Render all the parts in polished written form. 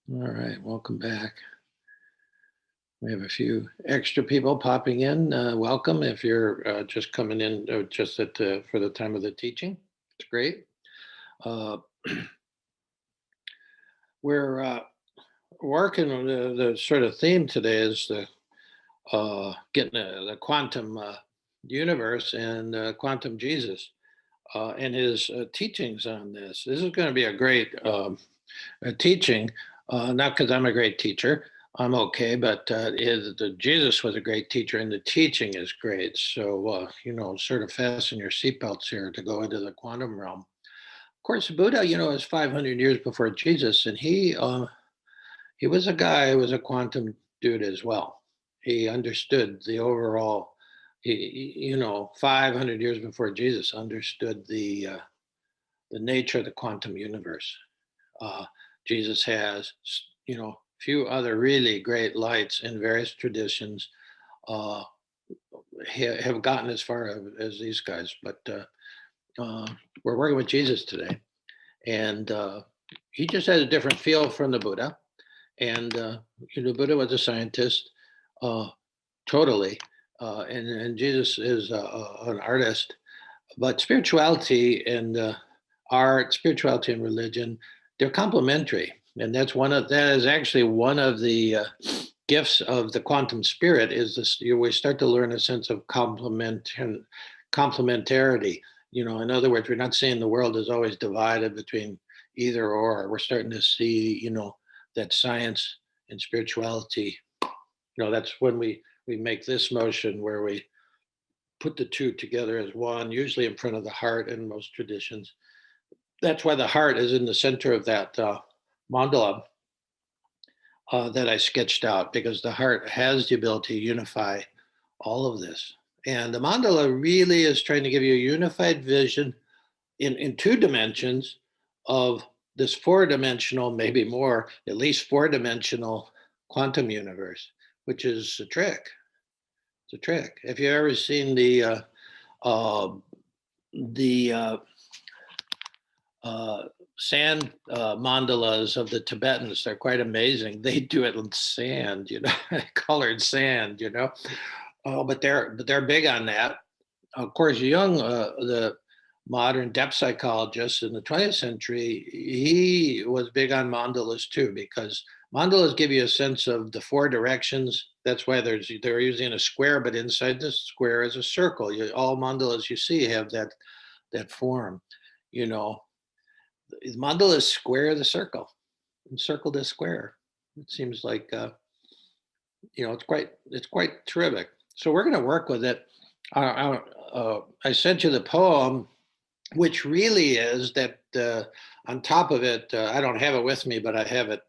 All right, welcome back. We have a few extra people popping in. Welcome if you're just coming in just for the time of the teaching. It's great. Uh, we're working on the sort of theme today is the getting the quantum universe and quantum Jesus and his teachings on this. This is going to be a great teaching, not because I'm a great teacher. I'm okay, but Jesus was a great teacher, and the teaching is great. So, sort of fasten your seatbelts here to go into the quantum realm. Of course, Buddha, is 500 years before Jesus, and he was a guy who was a quantum dude as well. He understood the overall. 500 years before Jesus, understood the nature of the quantum universe. Uh, Jesus has, few other really great lights in various traditions uh, have gotten as far as these guys. But uh, we're working with Jesus today, and he just has a different feel from the Buddha. And Buddha was a scientist, uh, totally, and Jesus is an artist. But spirituality and art, spirituality and religion, they're complementary, and that is actually one of the gifts of the quantum spirit. Is this we start to learn a sense of complementarity. In other words, we're not saying the world is always divided between either or. We're starting to see, that science and spirituality. That's when we make this motion where we put the two together as one, usually in front of the heart in most traditions. That's why the heart is in the center of that mandala that I sketched out, because the heart has the ability to unify all of this. And the mandala really is trying to give you a unified vision in two dimensions of this four-dimensional, maybe more, at least four-dimensional quantum universe, which is a trick. It's a trick. Have you ever seen uh, the uh, sand mandalas of the Tibetans? They're quite amazing. They do it in sand, colored sand, but they're big on that. Of course, Jung, the modern depth psychologist in the 20th century, he was big on mandalas too, because mandalas give you a sense of the four directions. That's why they're using a square, but inside the square is a circle. All mandalas you see have that form. You know, the mandala is square the circle, and circle the square. It seems like it's quite terrific. So we're going to work with it. I sent you the poem, which really is that on top of it, I don't have it with me, but I have it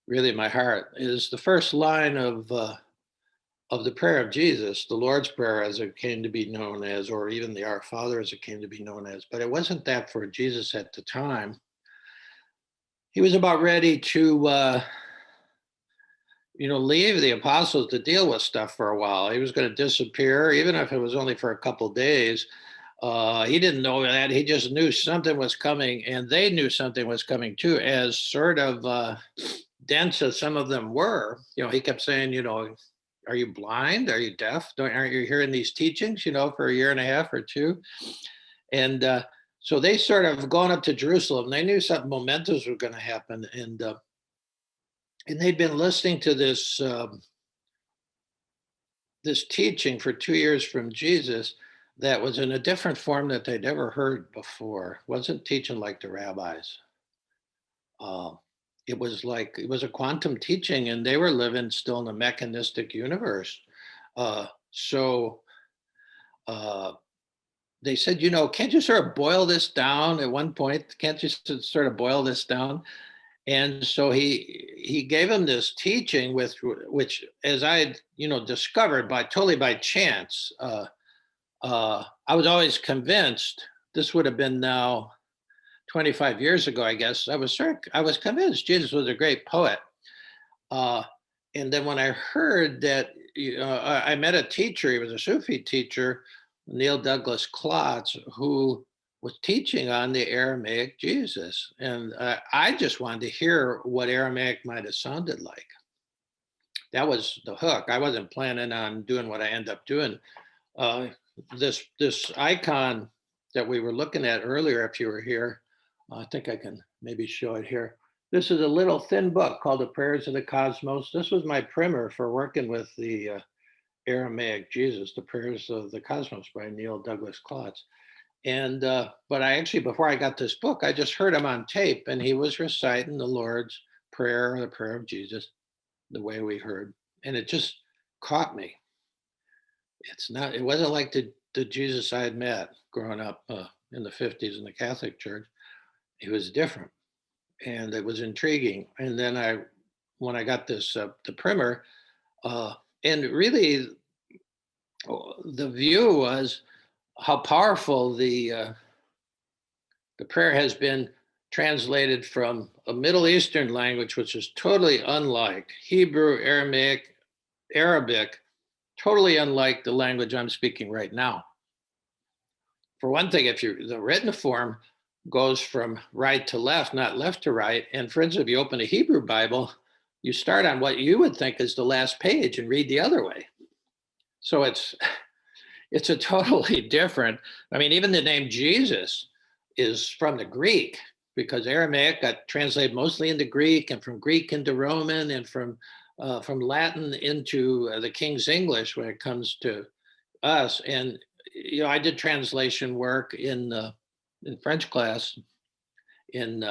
really in my heart, is the first line of the prayer of Jesus, the Lord's Prayer as it came to be known as, or even the Our Father as it came to be known as. But it wasn't that for Jesus at the time. He was about ready to, leave the apostles to deal with stuff for a while. He was going to disappear, even if it was only for a couple of days. He didn't know that. He just knew something was coming, and they knew something was coming too, as sort of dense as some of them were. He kept saying, are you blind? Are you deaf? Aren't you hearing these teachings, for a year and a half or two? And so they sort of gone up to Jerusalem. They knew something momentous was going to happen. And they'd been listening to this teaching for 2 years from Jesus that was in a different form that they'd ever heard before. It wasn't teaching like the rabbis. Uh, it was a quantum teaching, and they were living still in a mechanistic universe. So uh, they said, can't you sort of boil this down at one point? Can't you sort of boil this down? And so he gave him this teaching which, as I discovered totally by chance. I was always convinced this would have been now 25 years ago, I guess. I was convinced Jesus was a great poet. Uh, and then when I heard that, I met a teacher. He was a Sufi teacher, Neil Douglas Klotz, who was teaching on the Aramaic Jesus. And I just wanted to hear what Aramaic might have sounded like. That was the hook. I wasn't planning on doing what I ended up doing. Uh, this icon that we were looking at earlier, if you were here, I think I can maybe show it here. This is a little thin book called The Prayers of the Cosmos. This was my primer for working with the Aramaic Jesus, The Prayers of the Cosmos by Neil Douglas Klotz. And but I actually, before I got this book, I just heard him on tape, and he was reciting the Lord's Prayer, the prayer of Jesus, the way we heard, and it just caught me. It wasn't like the Jesus I had met growing up in the 50s in the Catholic Church. It was different, and it was intriguing. And then when I got this, the primer, and really the view was how powerful the prayer has been translated from a Middle Eastern language, which is totally unlike Hebrew, Aramaic, Arabic, totally unlike the language I'm speaking right now. For one thing, the written form goes from right to left, not left to right. And for instance, if you open a Hebrew Bible, you start on what you would think is the last page and read the other way. So it's a totally different. I mean, even the name Jesus is from the Greek, because Aramaic got translated mostly into Greek, and from Greek into Roman, and from Latin into the King's English when it comes to us. And I did translation work in French class in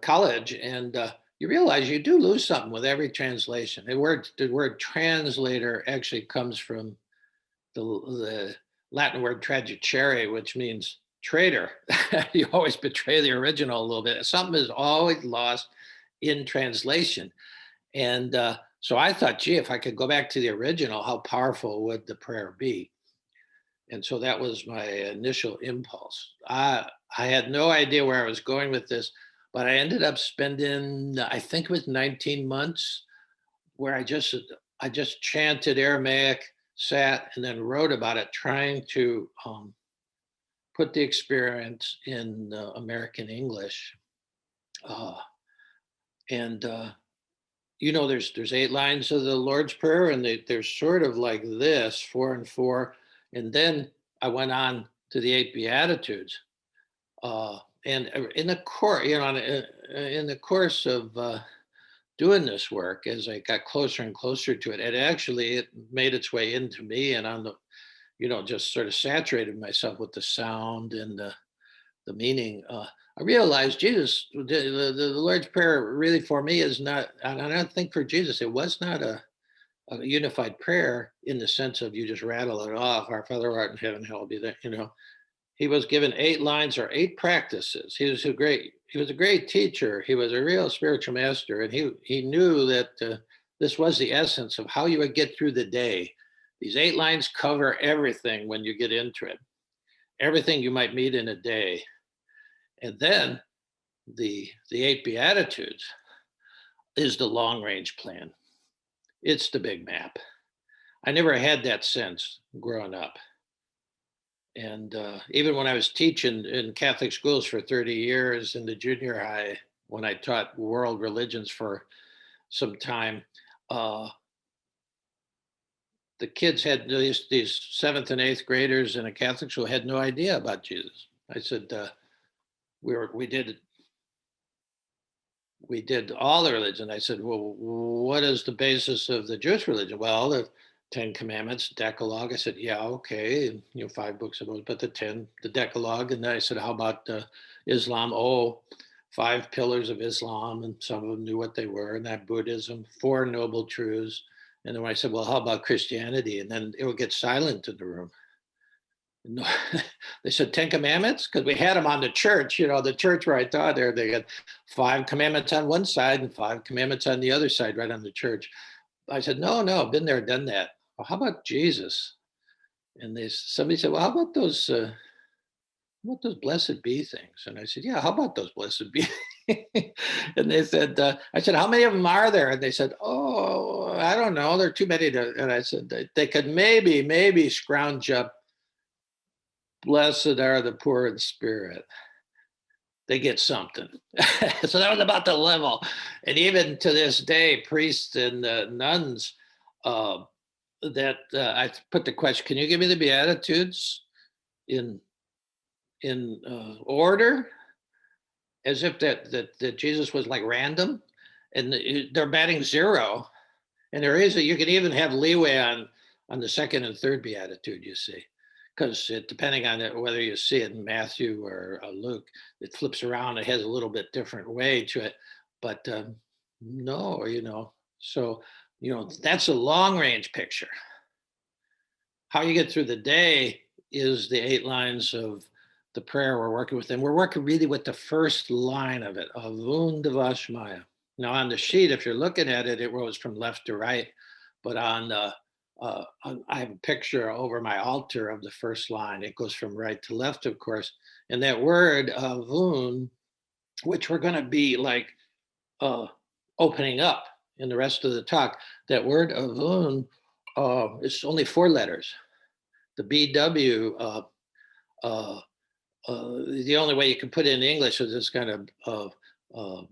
college, and you realize you do lose something with every translation. The word translator actually comes from the Latin word traducere, which means traitor. You always betray the original a little bit. Something is always lost in translation. And so I thought, gee, if I could go back to the original, how powerful would the prayer be? And so that was my initial impulse. I had no idea where I was going with this, but I ended up spending, I think it was 19 months, where I just chanted Aramaic, sat, and then wrote about it, trying to put the experience in American English. There's 8 lines of the Lord's Prayer, and they're sort of like this, 4 and 4. And then I went on to the 8 Beatitudes. And in the course of doing this work, as I got closer and closer to it, it made its way into me, and on the, just sort of saturated myself with the sound and the meaning. I realized Jesus, the Lord's Prayer really for me is not, and I don't think for Jesus, it was not a unified prayer in the sense of you just rattle it off, Our Father who art in heaven, hallowed be thy, He was given 8 lines or 8 practices. He was a great teacher. He was a real spiritual master, and he knew that this was the essence of how you would get through the day. These 8 lines cover everything when you get into it, everything you might meet in a day. And then the 8 Beatitudes is the long range plan. It's the big map. I never had that sense growing up. And even when I was teaching in Catholic schools for 30 years in the junior high, when I taught world religions for some time, the kids had these 7th and 8th graders in a Catholic school had no idea about Jesus. I said, we did all the religion. I said, well, what is the basis of the Jewish religion? Well, the 10 Commandments, Decalogue. I said, yeah, okay. And, 5 books of those, but the Decalogue. And then I said, how about Islam? Oh, 5 pillars of Islam. And some of them knew what they were. And that Buddhism, 4 noble truths. And then when I said, well, how about Christianity? And then it would get silent in the room. No, they said 10 commandments, because we had them on the church, the church where I taught there, they had 5 commandments on one side and 5 commandments on the other side, right on the church. I said, no, been there, done that. Well, how about Jesus? And somebody said, well, how about those blessed be things? And I said, yeah, how about those blessed be? And they said, I said, how many of them are there? And they said, oh, I don't know. There are too many. And I said, they could maybe scrounge up Blessed are the poor in spirit. They get something. So that was about the level. And even to this day, priests and nuns, uh, I put the question, can you give me the Beatitudes in order? As if that Jesus was like random, and they're batting zero. And you can even have leeway on the second and third beatitude, you see, because depending on whether you see it in Matthew or Luke, it flips around. It has a little bit different way to it, but no, so that's a long range picture. How you get through the day is the 8 lines of the prayer we're working with, and we're working really with the first line of it, Avun Devashmaya. Now on the sheet, if you're looking at it, it goes from left to right, but I have a picture over my altar of the first line. It goes from right to left, of course, and that word Avun, which we're going to be like opening up in the rest of the talk, that word Avun is only 4 letters. The BW, the only way you can put it in English is this kind of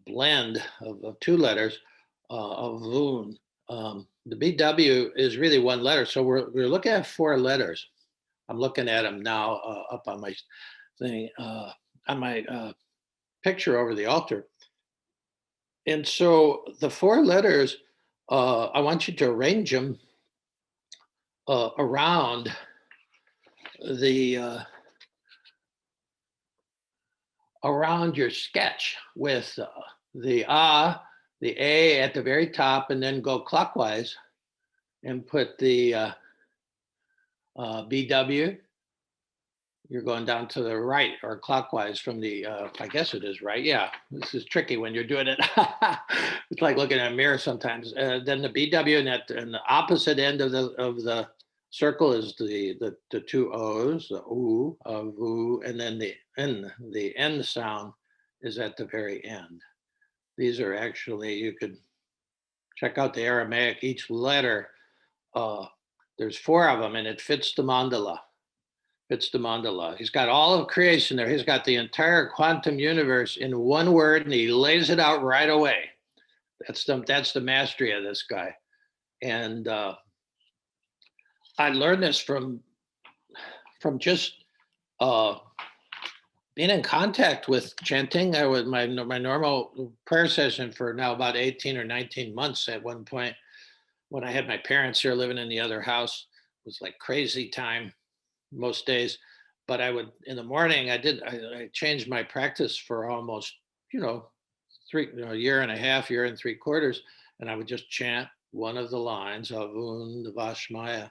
blend of 2 letters, of Avun. The BW is really 1 letter, so we're looking at 4 letters. I'm looking at them now up on my thing, on my picture over the altar. And so the 4 letters, I want you to arrange them around around your sketch, with the A at the very top, and then go clockwise and put the BW. You're going down to the right, or clockwise from the, I guess it is right. Yeah, this is tricky when you're doing it. It's like looking at a mirror sometimes. Then the BW, and the opposite end of the circle is the 2 O's, the U, of U, and then the N sound is at the very end. These are actually, you could check out the Aramaic, each letter, there's 4 of them, and it fits the mandala. He's got all of creation there. He's got the entire quantum universe in 1 word, and he lays it out right away. That's the mastery of this guy. And I learned this from just being in contact with chanting. I was my normal prayer session for now about 18 or 19 months. At one point, when I had my parents here living in the other house, it was like crazy time most days. But I would, in the morning, I changed my practice for almost, a year and a half, year and 3/4, and I would just chant one of the lines of Avun Devashmaya,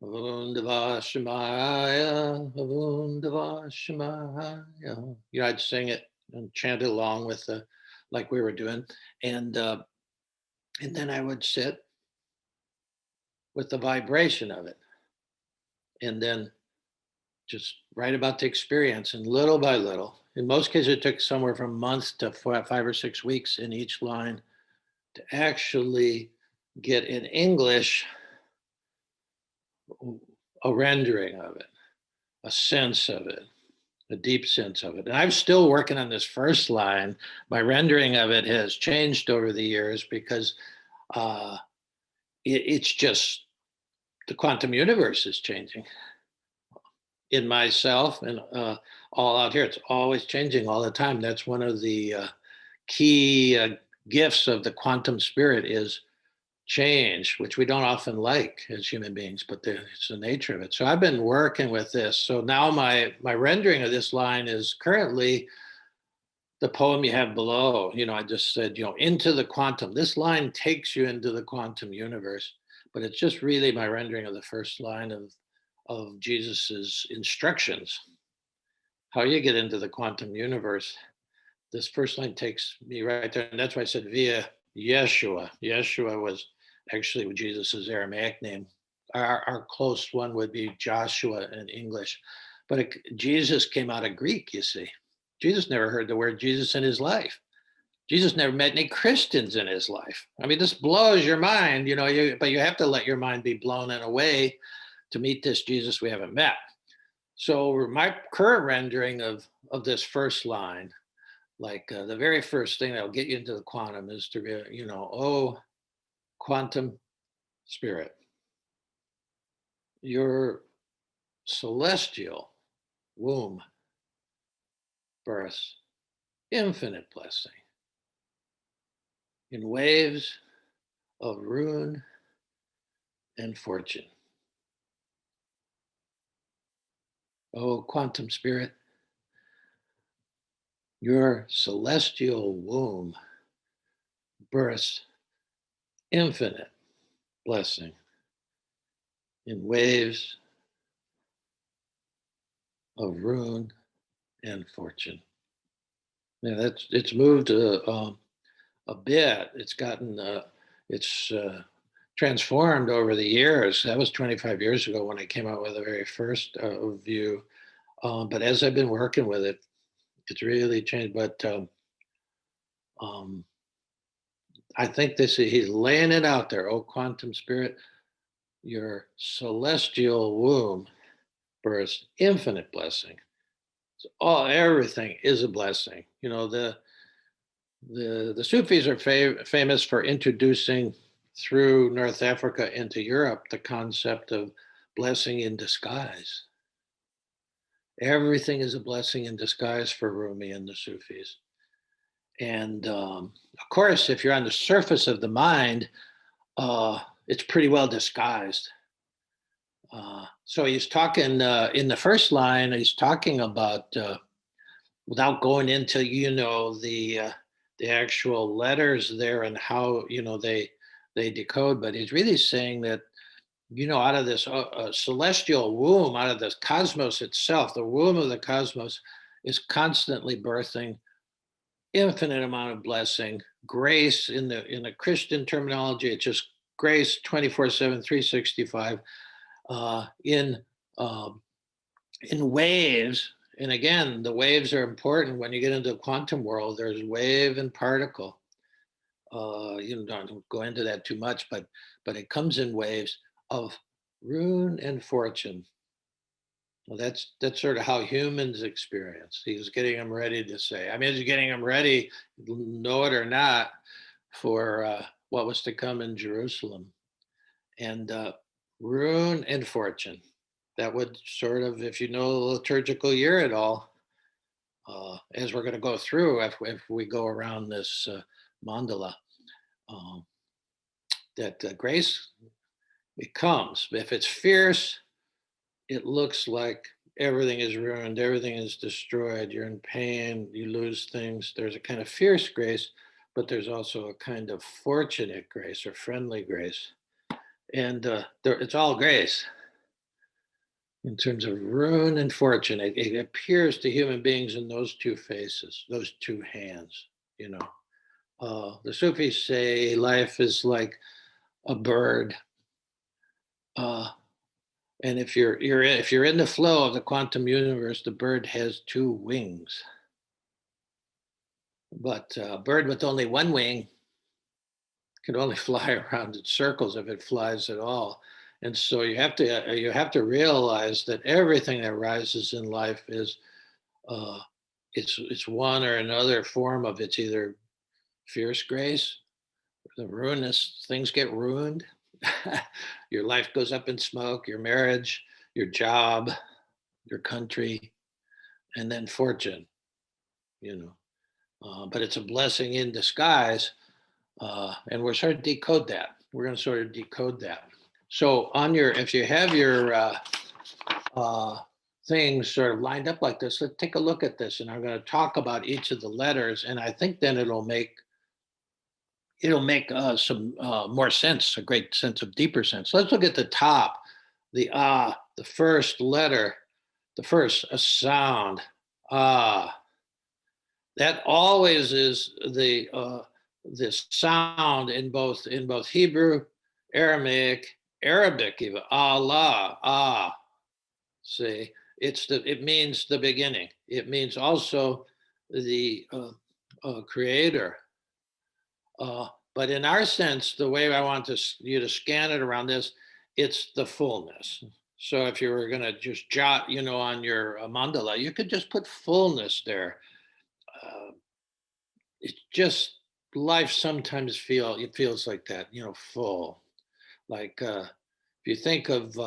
Avun Devashmaya, Avun Devashmaya. I'd sing it and chant it along with like we were doing, and then I would sit with the vibration of it, and then just write about the experience, and little by little. In most cases, it took somewhere from months to 5 or 6 weeks in each line to actually get in English a rendering of it, a sense of it, a deep sense of it. And I'm still working on this first line. My rendering of it has changed over the years because it's just the quantum universe is changing. In myself and all out here, it's always changing all the time. That's one of the key gifts of the quantum spirit, is change, which we don't often like as human beings, but it's the nature of it. So I've been working with this. So now my rendering of this line is currently the poem you have below. I just said, into the quantum. This line takes you into the quantum universe, but it's just really my rendering of the first line of Jesus's instructions. How you get into the quantum universe. This first line takes me right there. And that's why I said via Yeshua. Yeshua was actually Jesus's Aramaic name. Our close one would be Joshua in English. But Jesus came out of Greek, you see. Jesus never heard the word Jesus in his life. Jesus never met any Christians in his life. I mean, this blows your mind, but you have to let your mind be blown in a way to meet this Jesus we haven't met. So my current rendering of this first line, like the very first thing that'll get you into the quantum is to be, oh, quantum spirit, your celestial womb births infinite blessing in waves of ruin and fortune. Oh, quantum spirit, your celestial womb births infinite blessing in waves of ruin and fortune. Yeah, it's moved a bit. It's transformed over the years. That was 25 years ago when I came out with the very first view. But as I've been working with it, it's really changed. But um, I think he's laying it out there. Oh, quantum spirit, your celestial womb births infinite blessing. So everything is a blessing. The Sufis are famous for introducing through North Africa into Europe the concept of blessing in disguise. Everything is a blessing in disguise for Rumi and the Sufis. And of course, if you're on the surface of the mind, it's pretty well disguised. So he's talking in the first line, he's talking about, without going into, the actual letters there and how, they decode, but he's really saying that, out of this celestial womb, out of the cosmos itself, the womb of the cosmos is constantly birthing infinite amount of blessing, grace in the Christian terminology. It's just grace 24/7, 365 uh, in um, in waves. And again, the waves are important when you get into the quantum world. There's wave and particle. Don't go into that too much, but it comes in waves of ruin and fortune. Well, that's sort of how humans experience. He was getting them ready to say. I mean, he's getting them ready, know it or not, for what was to come in Jerusalem, and ruin and fortune. That would sort of, if you know the liturgical year at all, as we're going to go through, if we go around this mandala, um, that grace, it comes. If it's fierce, it looks like everything is ruined, everything is destroyed, you're in pain, you lose things. There's a kind of fierce grace, but there's also a kind of fortunate grace or friendly grace. And it's all grace in terms of ruin and fortune. It appears to human beings in those two faces, those two hands, you know. The Sufis say life is like a bird. And if you're in the flow of the quantum universe, the bird has two wings. But a bird with only one wing can only fly around in circles if it flies at all. And so you have to realize that everything that rises in life is uh, it's one or another form of it's either fierce grace, the ruinous things get ruined, your life goes up in smoke, your marriage, your job, your country, and then fortune, you know. But it's a blessing in disguise, and we're sort of decode that. We're going to sort of decode that. So if you have your uh, things sort of lined up like this, let's take a look at this, and I'm going to talk about each of the letters, and I think then it'll make some more sense, a great sense of deeper sense. Let's look at the top, the first letter, the first a sound, ah. That always is this sound in both Hebrew, Aramaic, Arabic even. Allah, See, it means the beginning. It means also the creator. But in our sense, the way I want you to scan it around this, it's the fullness. So if you were going to just jot, on your mandala, you could just put fullness there. Uh, it's just life sometimes it feels like that, full. Like if you think of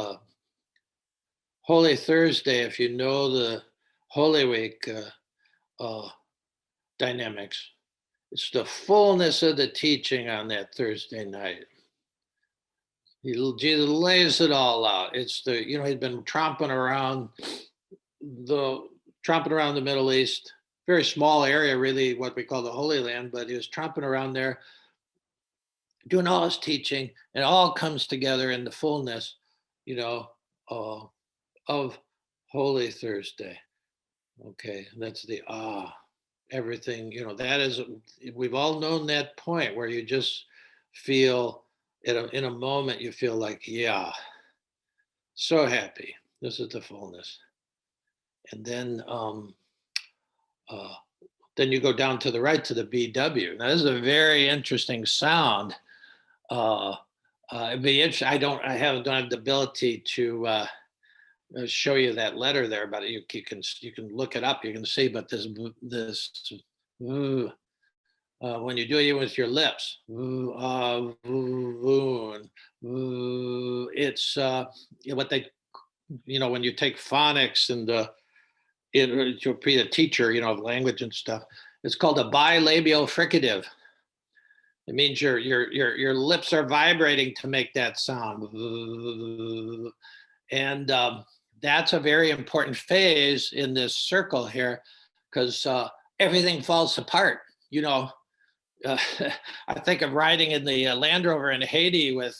Holy Thursday, if you know the Holy Week uh, dynamics, it's the fullness of the teaching on that Thursday night. Jesus lays it all out. It's he'd been the tromping around the Middle East, very small area, really, what we call the Holy Land, but he was tromping around there, doing all his teaching, and it all comes together in the fullness, you know, uh, of Holy Thursday. Okay, that's the everything, that is, we've all known that point where you just feel in a moment, you feel like, yeah, so happy. This is the fullness. And uh, then you go down to the right to the BW. Now, this is a very interesting sound. It'd be interesting. I don't have the ability to show you that letter there, but you can look it up. You can see, but this when you do it with your lips, it's what they, when you take phonics and to be a teacher, of language and stuff, it's called a bilabial fricative. It means your lips are vibrating to make that sound, and that's a very important phase in this circle here, because everything falls apart. Uh, I think of riding in the Land Rover in Haiti with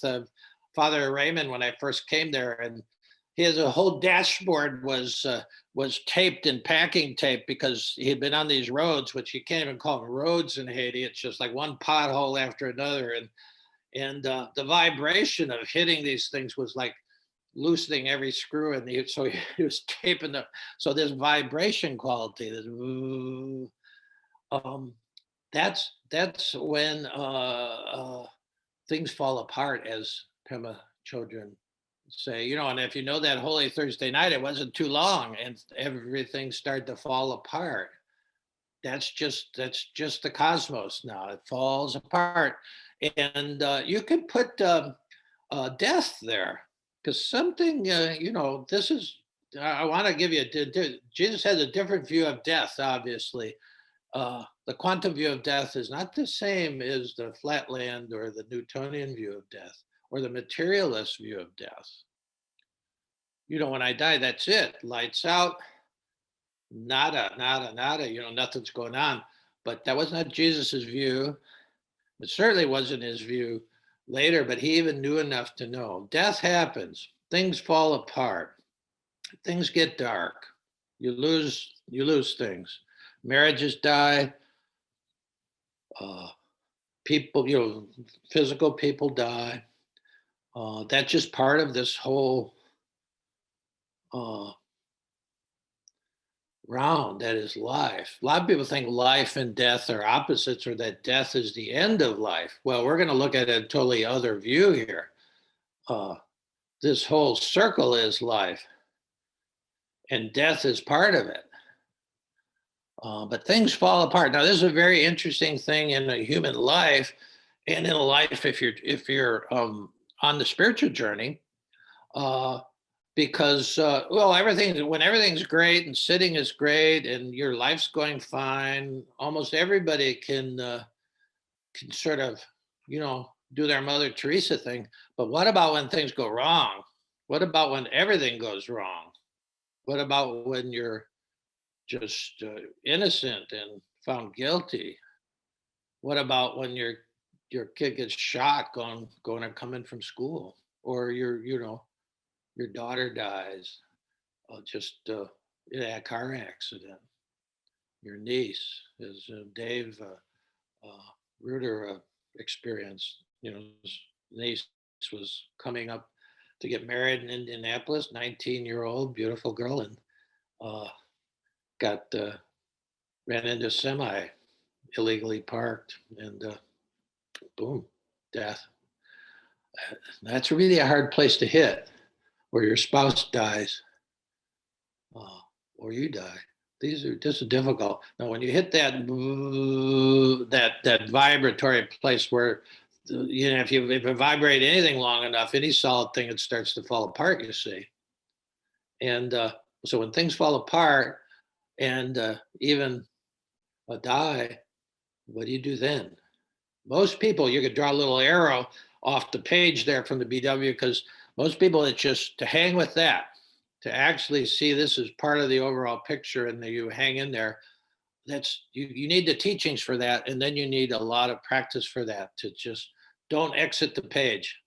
Father Raymond when I first came there, and his whole dashboard was taped in packing tape because he had been on these roads, which you can't even call them roads in Haiti. It's just like one pothole after another, and the vibration of hitting these things was like loosening every screw in the. So he was taping the. So this vibration quality, this. That's when things fall apart, as Pema Chodron say, and if you know that Holy Thursday night, it wasn't too long and everything started to fall apart. That's just the cosmos now. It falls apart. And you can put death there, because something, this is, I want to give you, Jesus has a different view of death, obviously. The quantum view of death is not the same as the flatland or the Newtonian view of death or the materialist view of death. When I die, that's it. Lights out, nada, nada, nada, nothing's going on. But that was not Jesus's view. It certainly wasn't his view later, but he even knew enough to know death happens, things fall apart, things get dark, you lose things, marriages die, people, physical people die. That's just part of this whole round that is life. A lot of people think life and death are opposites, or that death is the end of life. Well, we're going to look at a totally other view here. This whole circle is life, and death is part of it. But things fall apart. Now, this is a very interesting thing in a human life, and in a life if you're on the spiritual journey. Because when everything's great and sitting is great and your life's going fine, almost everybody can sort of do their Mother Teresa thing. But what about when things go wrong? What about when everything goes wrong? What about when you're just innocent and found guilty? What about when your kid gets shot going and coming from school, or your daughter dies, just in a car accident. Your niece, as Dave Reuter experienced, his niece was coming up to get married in Indianapolis, 19-year-old, beautiful girl, and got ran into a semi illegally parked, and boom, death. That's really a hard place to hit or your spouse dies, or you die. These are just difficult. Now, when you hit that vibratory place where, if you vibrate anything long enough, any solid thing, it starts to fall apart. You see, and so when things fall apart and even die, what do you do then? Most people, you could draw a little arrow off the page there from the BW, because most people, it's just to hang with that, to actually see this as part of the overall picture, and you hang in there. That's you need the teachings for that, and then you need a lot of practice for that, to just don't exit the page,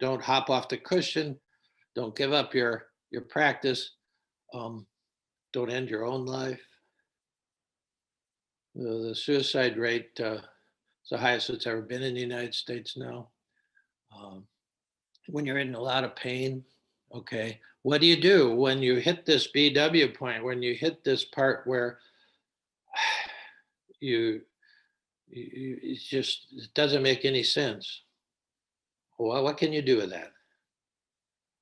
don't hop off the cushion, don't give up your practice, don't end your own life. The suicide rate is the highest it's ever been in the United States now. When you're in a lot of pain, okay, what do you do when you hit this BW point, when you hit this part where it doesn't make any sense? Well, what can you do with that?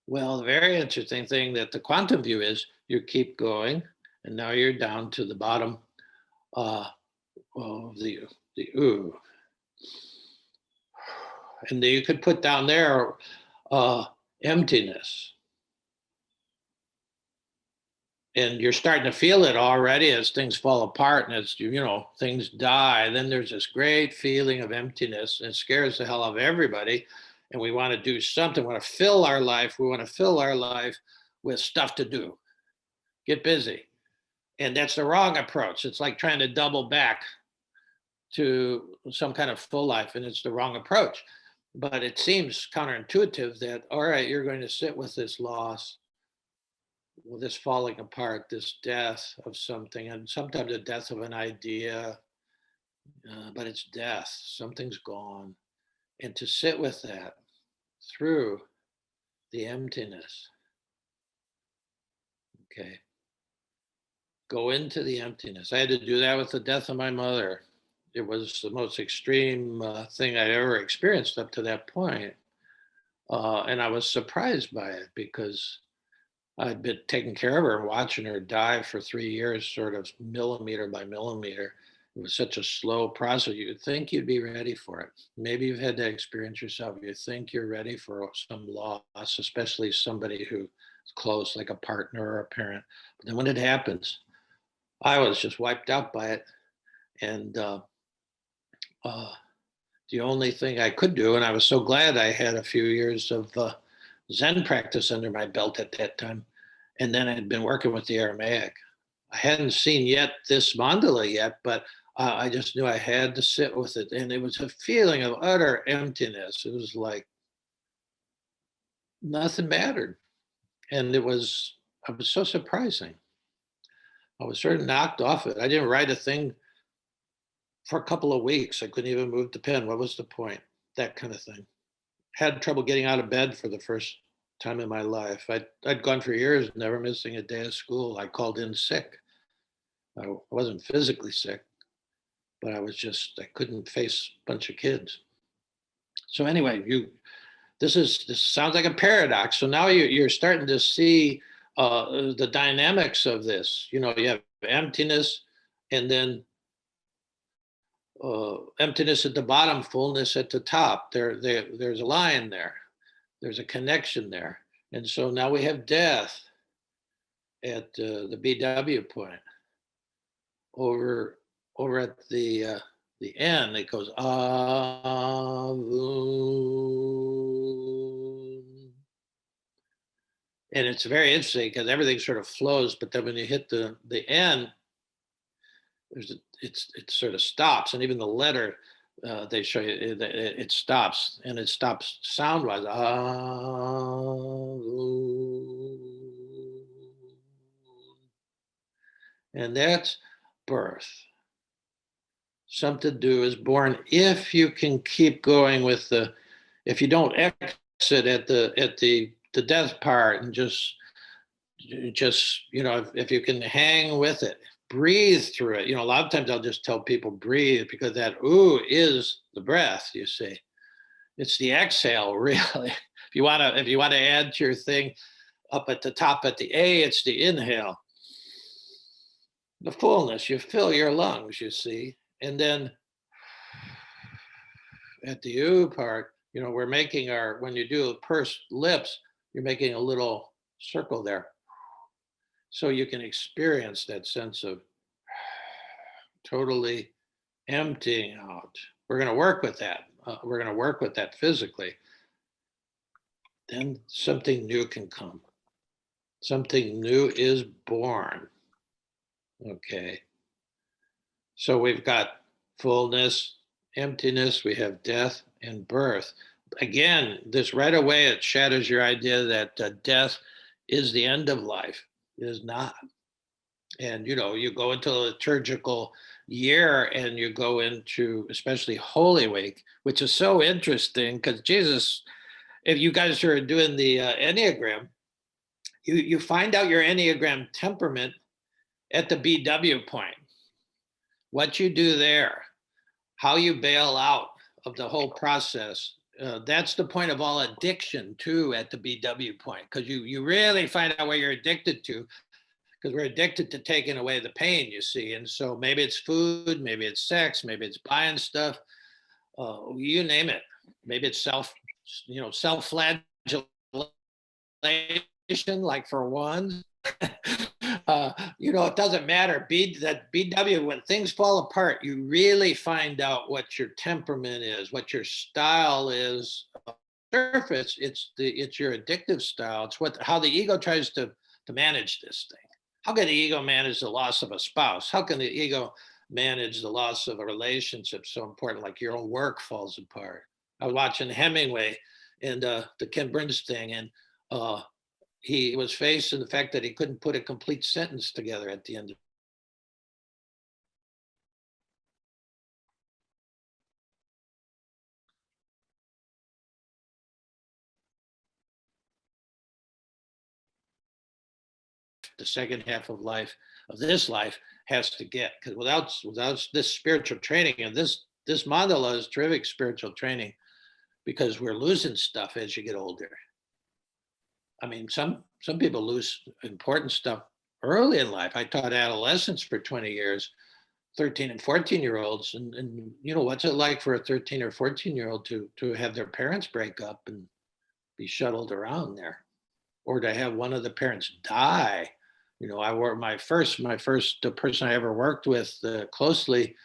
Well, the very interesting thing that the quantum view is, you keep going, and now you're down to the bottom of the ooh. And you could put down there emptiness. And you're starting to feel it already as things fall apart and as things die. Then there's this great feeling of emptiness, and it scares the hell out of everybody. And we want to do something. We want to fill our life. We want to fill our life with stuff to do. Get busy. And that's the wrong approach. It's like trying to double back to some kind of full life, and it's the wrong approach. But it seems counterintuitive that, all right, you're going to sit with this loss, with this falling apart, this death of something, and sometimes the death of an idea, but it's death. Something's gone. And to sit with that through the emptiness. Okay. Go into the emptiness. I had to do that with the death of my mother. It was the most extreme thing I'd ever experienced up to that point. And I was surprised by it, because I'd been taking care of her and watching her die for 3 years, sort of millimeter by millimeter. It was such a slow process. You'd think you'd be ready for it. Maybe you've had that experience yourself. You think you're ready for some loss, especially somebody who's close, like a partner or a parent. But then when it happens, I was just wiped out by it. And the only thing I could do, and I was so glad I had a few years of Zen practice under my belt at that time. And then I'd been working with the Aramaic. I hadn't seen yet this mandala yet, but I just knew I had to sit with it. And it was a feeling of utter emptiness. It was like nothing mattered. And it was so surprising. I was sort of knocked off it. I didn't write a thing for a couple of weeks. I couldn't even move the pen. What was the point? That kind of thing. Had trouble getting out of bed for the first time in my life. I'd gone for years, never missing a day of school. I called in sick. I wasn't physically sick, but I couldn't face a bunch of kids. So anyway, this sounds like a paradox. So now you're starting to see the dynamics of this. You have emptiness, and then emptiness at the bottom, fullness at the top. There's a line there. There's a connection there. And so now we have death at the BW point. Over at the end, it goes Avun. And it's very interesting because everything sort of flows, but then when you hit the end, it sort of stops, and even the letter they show you it stops, and it stops sound wise. And that's birth. Something to do is born if you can keep going with if you don't exit at the death part, and just if you can hang with it, breathe through it. A lot of times I'll just tell people breathe, because that ooh is the breath. You see, it's the exhale, really. If you want to add to your thing, up at the top at the A, it's the inhale. The fullness, you fill your lungs, you see. And then at the U part, we're making when you do pursed lips, you're making a little circle there. So you can experience that sense of totally emptying out. We're going to work with that. We're going to work with that physically. Then something new can come. Something new is born. Okay. So we've got fullness, emptiness, we have death and birth. Again, this right away, it shatters your idea that death is the end of life. It is not. And, you go into a liturgical year and you go into especially Holy Week, which is so interesting because Jesus, if you guys are doing the Enneagram, you find out your Enneagram temperament at the BW point. What you do there, how you bail out of the whole process. That's the point of all addiction too at the BW point, because you really find out what you're addicted to, because we're addicted to taking away the pain, you see. And so maybe it's food, maybe it's sex, maybe it's buying stuff, you name it. Maybe it's self-flagellation, like for one. It doesn't matter. That BW, when things fall apart, you really find out what your temperament is, what your style is. Surface, it's your addictive style. It's how the ego tries to manage this thing. How can the ego manage the loss of a spouse? How can the ego manage the loss of a relationship so important, like your own work falls apart? I was watching Hemingway and the Ken Burns thing, and he was facing the fact that he couldn't put a complete sentence together at the end of the second half of this life has to get, because without this spiritual training, and this mandala is terrific spiritual training, because we're losing stuff as you get older. I mean, some people lose important stuff early in life. I taught adolescents for 20 years, 13 and 14-year-olds, and what's it like for a 13 or 14-year-old to have their parents break up and be shuttled around there, or to have one of the parents die. I worked the person I ever worked with closely,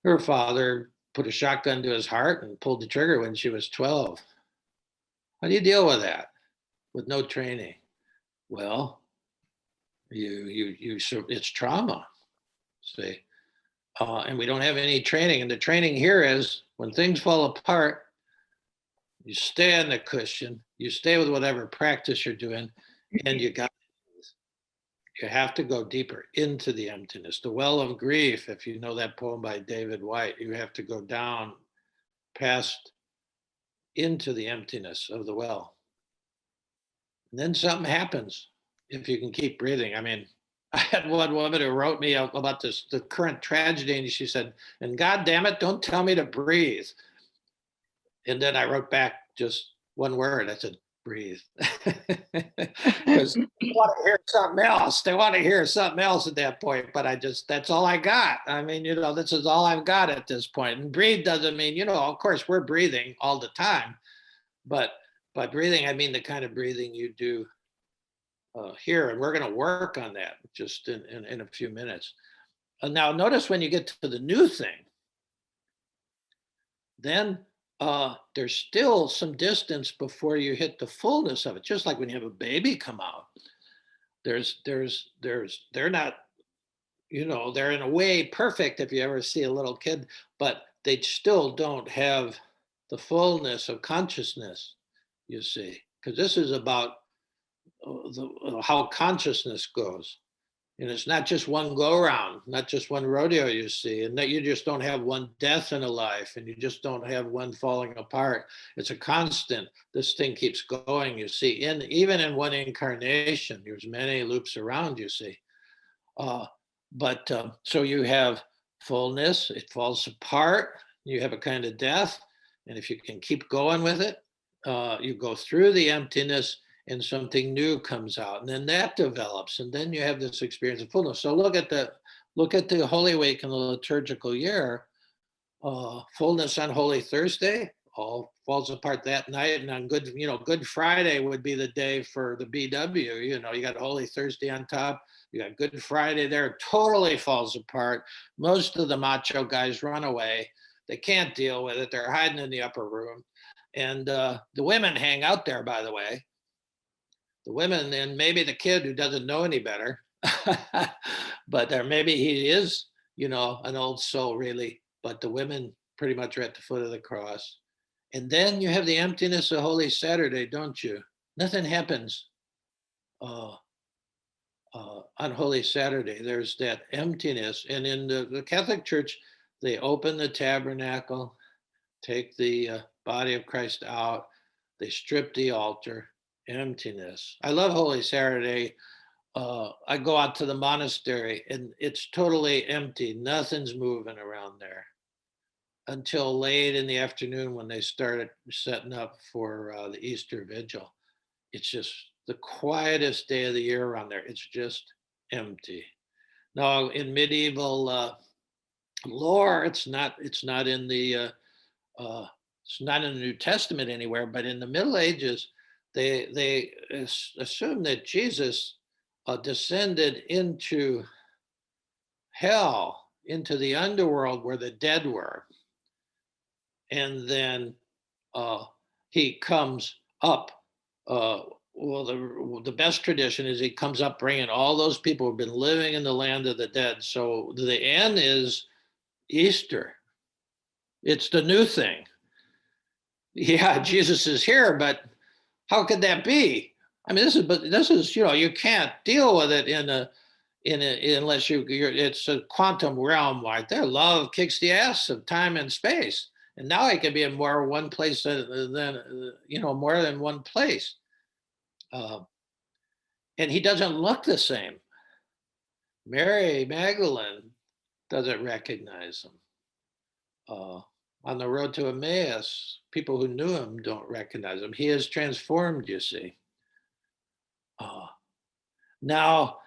her father put a shotgun to his heart and pulled the trigger when she was 12. How do you deal with that with no training? Well, it's trauma, see. And we don't have any training. And the training here is when things fall apart, you stay on the cushion, you stay with whatever practice you're doing, and you have to go deeper into the emptiness. The well of grief, if you know that poem by David Whyte, you have to go down past into the emptiness of the well. And then something happens if you can keep breathing. I mean, I had one woman who wrote me about the current tragedy, and she said, "And God damn it, don't tell me to breathe." And then I wrote back just one word. I said, "Breathe." Because they want to hear something else. They want to hear something else at that point. But that's all I got. I mean, this is all I've got at this point. And breathe doesn't mean, of course, we're breathing all the time. But by breathing, I mean the kind of breathing you do here. And we're going to work on that just in a few minutes. Now, notice when you get to the new thing, then there's still some distance before you hit the fullness of it. Just like when you have a baby come out, they're not, they're in a way perfect if you ever see a little kid, but they still don't have the fullness of consciousness, you see, because this is about how consciousness goes. And it's not just one go around, not just one rodeo, you see, and that you just don't have one death in a life, and you just don't have one falling apart. It's a constant. This thing keeps going, you see, even in one incarnation, there's many loops around, you see. So you have fullness, it falls apart, you have a kind of death, and if you can keep going with it, you go through the emptiness, and something new comes out, and then that develops, and then you have this experience of fullness. So look at the Holy Week and the liturgical year. Fullness on Holy Thursday, all falls apart that night, and on Good Friday would be the day for the BW. You got Holy Thursday on top, you got Good Friday there, totally falls apart. Most of the macho guys run away. They can't deal with it. They're hiding in the upper room, and the women hang out there. By the way, the women and maybe the kid who doesn't know any better, but maybe he is, an old soul really. But the women pretty much are at the foot of the cross. And then you have the emptiness of Holy Saturday, don't you? Nothing happens uh, on Holy Saturday. There's that emptiness. And in the Catholic Church, they open the tabernacle, take the body of Christ out, they strip the altar, emptiness. I love Holy Saturday. I go out to the monastery and it's totally empty. Nothing's moving around there until late in the afternoon when they started setting up for the Easter Vigil. It's just the quietest day of the year around there. It's just empty. Now, in medieval lore, it's not in the it's not in the New Testament anywhere, but in the Middle Ages, they assume that Jesus descended into hell, into the underworld where the dead were, and then he comes up. Well, the best tradition is he comes up bringing all those people who've been living in the land of the dead. So the end is Easter. It's the new thing. Yeah, Jesus is here, but how could that be? I mean, this is you can't deal with it unless it's a quantum realm right there. Love kicks the ass of time and space, and now it can be in more one place than more than one place. And he doesn't look the same. Mary Magdalene doesn't recognize him. On the road to Emmaus, people who knew him don't recognize him. He is transformed, you see. Now,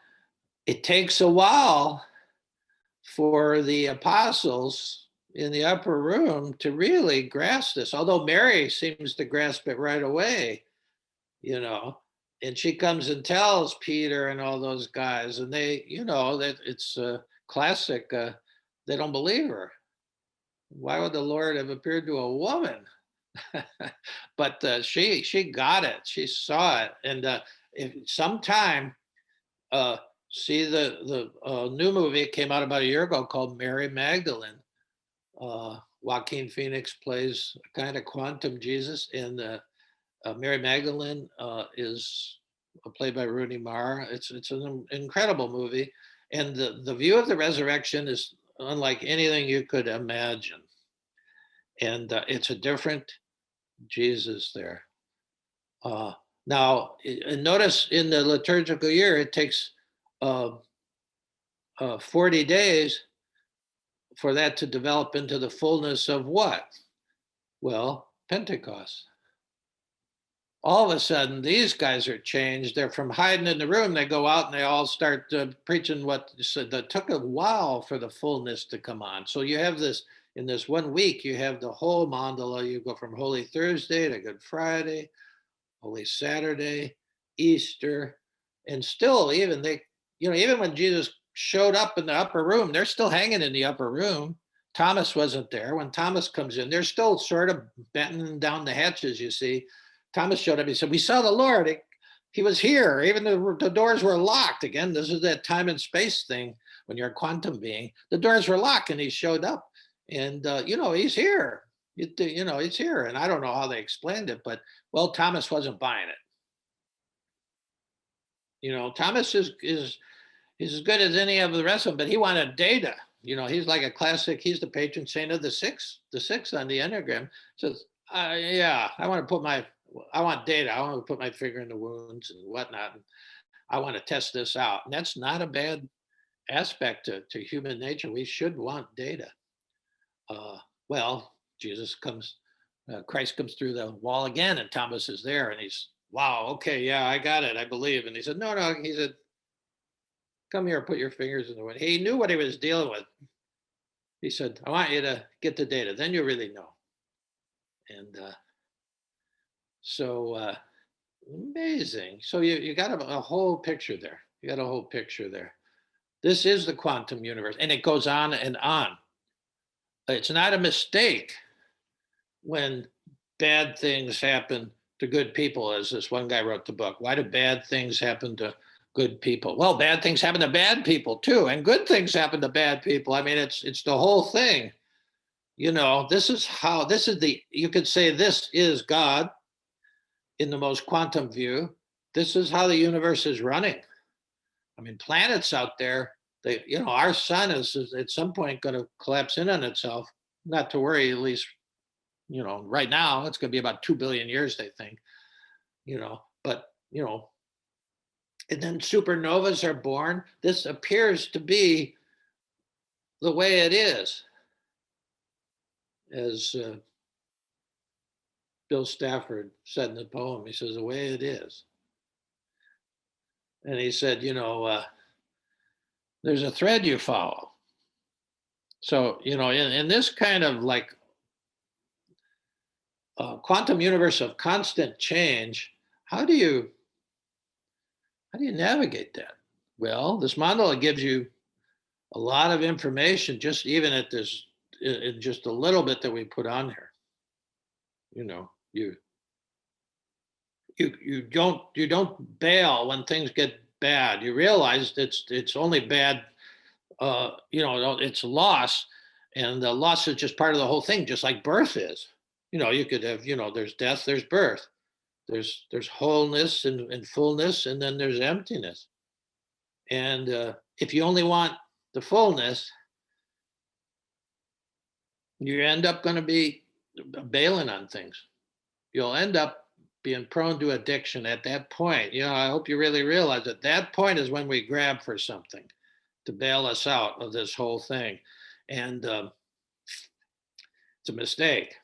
it takes a while for the apostles in the upper room to really grasp this, although Mary seems to grasp it right away, and she comes and tells Peter and all those guys, and they, that it's a classic. They don't believe her. Why would the Lord have appeared to a woman? But she got it. She saw it, and if sometime see the new movie came out about a year ago called Mary Magdalene. Joaquin Phoenix plays a kind of quantum Jesus, and Mary Magdalene is played by Rooney Mara. It's an incredible movie, and the view of the resurrection is unlike anything you could imagine. And it's a different Jesus there. Now, notice in the liturgical year, it takes 40 days for that to develop into the fullness of what? Well, Pentecost. All of a sudden, these guys are changed. They're from hiding in the room. They go out and they all start preaching what that took a while for the fullness to come on. So you have this, in this 1 week, you have the whole mandala. You go from Holy Thursday to Good Friday, Holy Saturday, Easter, and still even even when Jesus showed up in the upper room, they're still hanging in the upper room. Thomas wasn't there. When Thomas comes in, they're still sort of battening down the hatches, you see. Thomas showed up. He said, "We saw the Lord. He was here. Even the doors were locked." Again, this is that time and space thing. When you're a quantum being, the doors were locked, and he showed up. And he's here. He's here. And I don't know how they explained it, but Thomas wasn't buying it. Thomas is as good as any of the rest of them, but he wanted data. He's like a classic. He's the patron saint of the six on the Enneagram. Says, yeah, I want data. I want to put my finger in the wounds and whatnot. And I want to test this out. And that's not a bad aspect to human nature. We should want data. Christ comes through the wall again, and Thomas is there, and he's wow, okay, yeah, I got it, I believe. And he said, no, no. He said, come here, put your fingers in the wind. He knew what he was dealing with. He said, I want you to get the data, then you really know. And so amazing. So you got a whole picture there. You got a whole picture there. This is the quantum universe, and it goes on and on. It's not a mistake when bad things happen to good people, as this one guy wrote the book. Why do bad things happen to good people? Well, bad things happen to bad people too, and good things happen to bad people. I mean, it's the whole thing. You know, this is how this is the you could say this is God in the most quantum view. This is how the universe is running. I mean, planets out there, they, you know, our sun is at some point going to collapse in on itself. Not to worry, at least, you know, right now it's going to be about 2 billion years, they think, you know, but, you know, and then supernovas are born. This appears to be the way it is, as Bill Stafford said in the poem. He says, the way it is. And he said, you know, there's a thread you follow. So, you know, in this kind of like quantum universe of constant change, how do you navigate that? Well, this mandala gives you a lot of information, just even at this, in just a little bit that we put on here. You know, you don't bail when things get bad. You realize it's only bad. You know, it's loss, and the loss is just part of the whole thing, just like birth is. You know, you could have, you know, there's death, there's birth, there's wholeness and fullness, and then there's emptiness. And if you only want the fullness, you end up going to be bailing on things. You'll end up being prone to addiction at that point. You know, I hope you really realize that that point is when we grab for something to bail us out of this whole thing. And it's a mistake.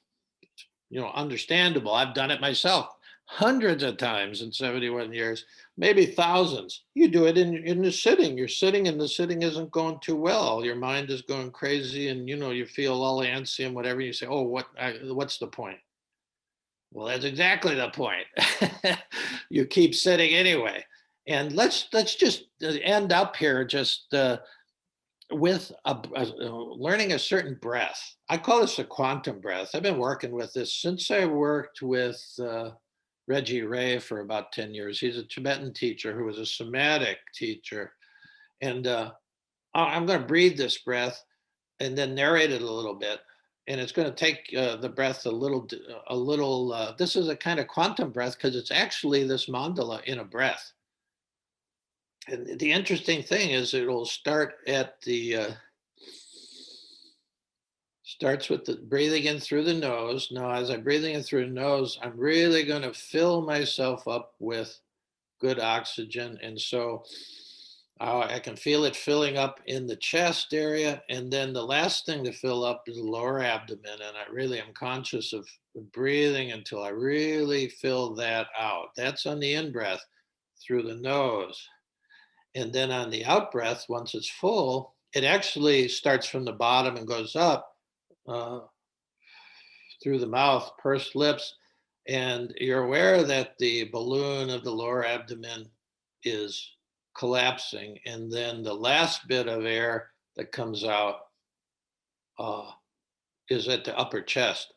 You know, understandable. I've done it myself hundreds of times in 71 years, maybe thousands. You do it in the sitting. You're sitting and the sitting isn't going too well. Your mind is going crazy and, you know, you feel all antsy and whatever. You say, oh, what's the point? Well, that's exactly the point. You keep sitting anyway. And let's just end up here just with learning a certain breath. I call this a quantum breath. I've been working with this since I worked with Reggie Ray for about 10 years. He's a Tibetan teacher who was a somatic teacher. And I'm going to breathe this breath and then narrate it a little bit. And it's going to take the breath a little. This is a kind of quantum breath because it's actually this mandala in a breath. And the interesting thing is it'll start at the starts with the breathing in through the nose. Now, as I'm breathing in through the nose, I'm really going to fill myself up with good oxygen. And so I can feel it filling up in the chest area. And then the last thing to fill up is the lower abdomen. And I really am conscious of breathing until I really fill that out. That's on the in breath through the nose. And then on the out breath, once it's full, it actually starts from the bottom and goes up uh, through the mouth, pursed lips, and you're aware that the balloon of the lower abdomen is collapsing. And then the last bit of air that comes out uh, is at the upper chest.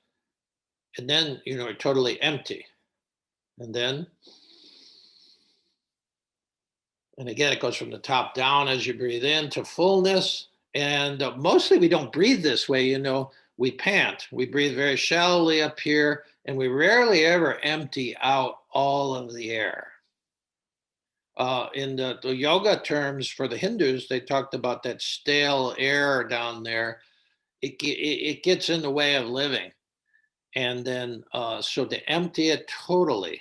And then, you know, you're totally empty. And then, and again, it goes from the top down as you breathe in to fullness. And mostly we don't breathe this way, you know, we pant. We breathe very shallowly up here, and we rarely ever empty out all of the air. In the yoga terms for the Hindus, they talked about that stale air down there. It gets in the way of living. And then, so to empty it totally,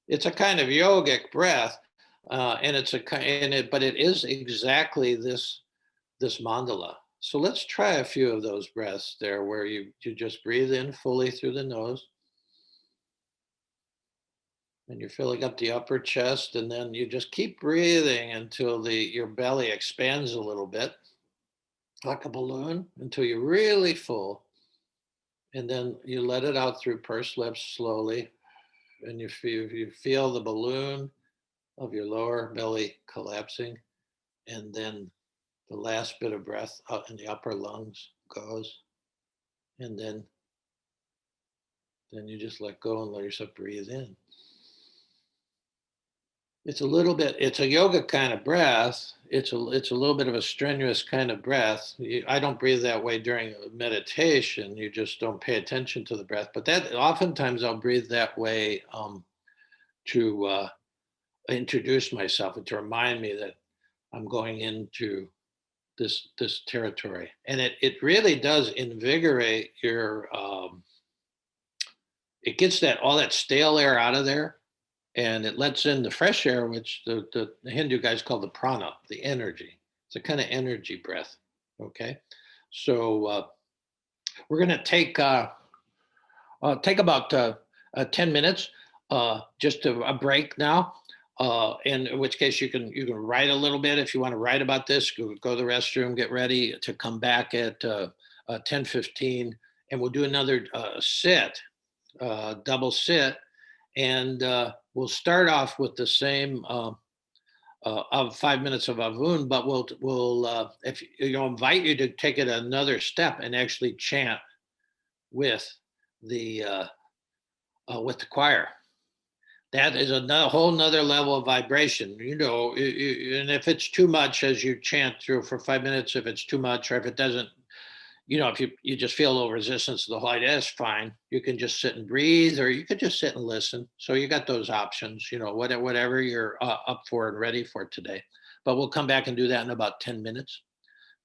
it's a kind of yogic breath. And it's a and it, but it is exactly this mandala. So let's try a few of those breaths there, where you just breathe in fully through the nose, And you're filling up the upper chest, and then you just keep breathing until your belly expands a little bit, like a balloon, until you're really full. And then you let it out through pursed lips slowly, and you feel the balloon of your lower belly collapsing, and then the last bit of breath out in the upper lungs goes, and then you just let go and let yourself breathe in. It's a little bit, it's a yoga kind of breath. It's a little bit of a strenuous kind of breath. I don't breathe that way during meditation. You just don't pay attention to the breath. But that oftentimes I'll breathe that way to introduce myself and to remind me that I'm going into this territory. And it really does invigorate your it gets that all that stale air out of there, and it lets in the fresh air, which the Hindu guys call the prana, the energy. It's a kind of energy breath. Okay, so we're going to take about 10 minutes, just a break now. In which case you can write a little bit if you want to write about this. Go to the restroom, get ready to come back at 10:15, and we'll do another sit, double sit, and we'll start off with the same of 5 minutes of avun, but we'll if invite you to take it another step and actually chant with the with the choir. That is a whole nother level of vibration, and if it's too much as you chant through for 5 minutes, if it's too much, or if it doesn't, if you just feel a little resistance to the whole idea, that's fine. You can just sit and breathe, or you could just sit and listen. So you got those options, whatever you're up for and ready for today. But we'll come back and do that in about 10 minutes.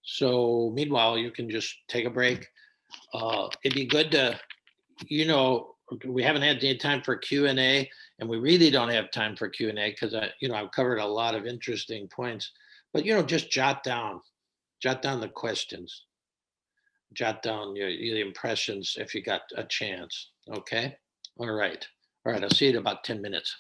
So meanwhile, you can just take a break. It'd be good to, we haven't had any time for Q&A, and we really don't have time for Q&A because I've covered a lot of interesting points. But just jot down the questions, jot down your impressions if you got a chance. Okay. All right. I'll see you in about 10 minutes.